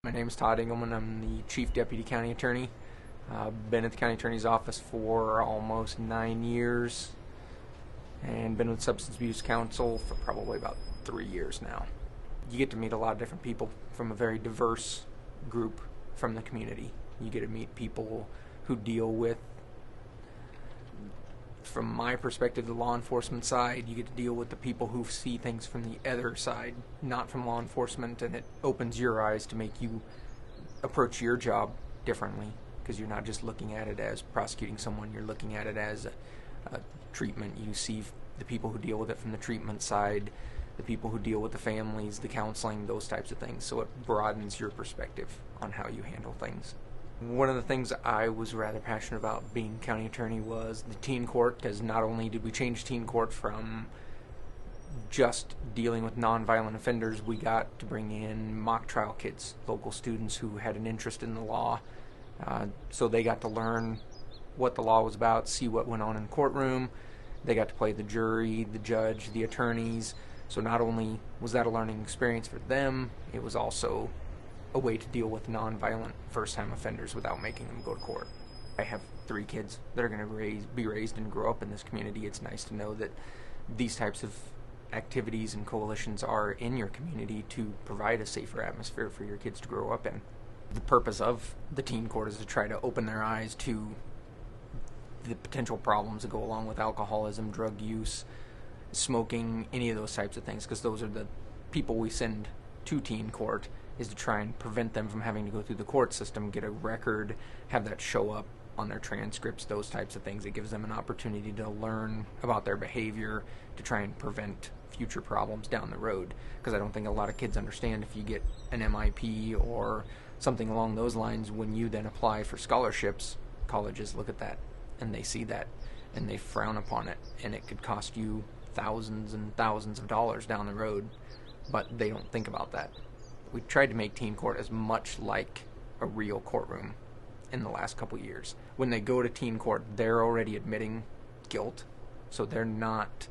My name is Todd Engelman. I'm the Chief Deputy County Attorney. I've been at the County Attorney's Office for almost 9 years and been with Substance Abuse Council for probably about 3 years now. You get to meet a lot of different people from a very diverse group from the community. You get to meet people who deal with, from my perspective, the law enforcement side. You get to deal with the people who see things from the other side, not from law enforcement, and it opens your eyes to make you approach your job differently, because you're not just looking at it as prosecuting someone, you're looking at it as a treatment. You see the people who deal with it from the treatment side, the people who deal with the families, the counseling, those types of things. So it broadens your perspective on how you handle things. One of the things I was rather passionate about being county attorney was the teen court, because not only did we change teen court from just dealing with nonviolent offenders, we got to bring in mock trial kids, local students who had an interest in the law, so they got to learn what the law was about, see what went on in the courtroom. They got to play the jury, the judge, the attorneys. So not only was that a learning experience for them, it was also a way to deal with nonviolent first-time offenders without making them go to court. I have 3 kids that are going to be raised and grow up in this community. It's nice to know that these types of activities and coalitions are in your community to provide a safer atmosphere for your kids to grow up in. The purpose of the teen court is to try to open their eyes to the potential problems that go along with alcoholism, drug use, smoking, any of those types of things, because those are the people we send to teen court, is to try and prevent them from having to go through the court system, get a record, have that show up on their transcripts, those types of things. It gives them an opportunity to learn about their behavior to try and prevent future problems down the road, because I don't think a lot of kids understand if you get an MIP or something along those lines, when you then apply for scholarships, colleges look at that and they see that and they frown upon it, and it could cost you thousands and thousands of dollars down the road, but they don't think about that. We tried to make teen court as much like a real courtroom in the last couple years. When they go to teen court, they're already admitting guilt, so they're not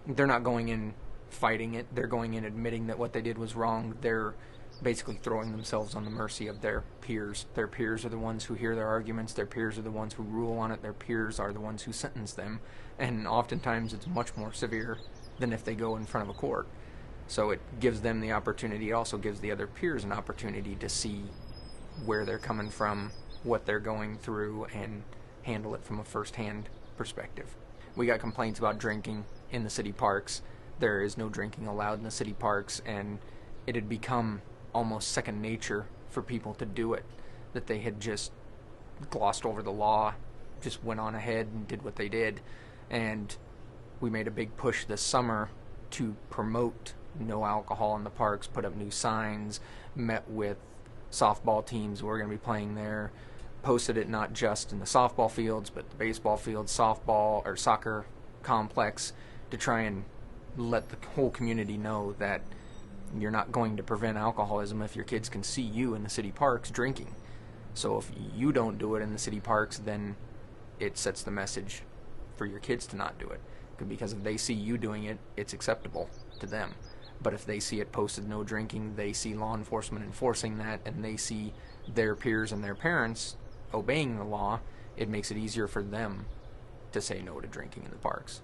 going in fighting it. They're going in admitting that what they did was wrong. They're basically throwing themselves on the mercy of their peers. Their peers are the ones who hear their arguments. Their peers are the ones who rule on it. Their peers are the ones who sentence them, and oftentimes it's much more severe than if they go in front of a court. So it gives them the opportunity. It also gives the other peers an opportunity to see where they're coming from, what they're going through, and handle it from a first-hand perspective. We got complaints about drinking in the city parks. There is no drinking allowed in the city parks, and it had become almost second nature for people to do it, that they had just glossed over the law, just went on ahead and did what they did. And we made a big push this summer to promote no alcohol in the parks, put up new signs, met with softball teams who are going to be playing there, posted it not just in the softball fields, but the baseball fields, softball or soccer complex, to try and let the whole community know that you're not going to prevent alcoholism if your kids can see you in the city parks drinking. So if you don't do it in the city parks, then it sets the message for your kids to not do it, because if they see you doing it, it's acceptable to them. But if they see it posted no drinking, they see law enforcement enforcing that, and they see their peers and their parents obeying the law, it makes it easier for them to say no to drinking in the parks.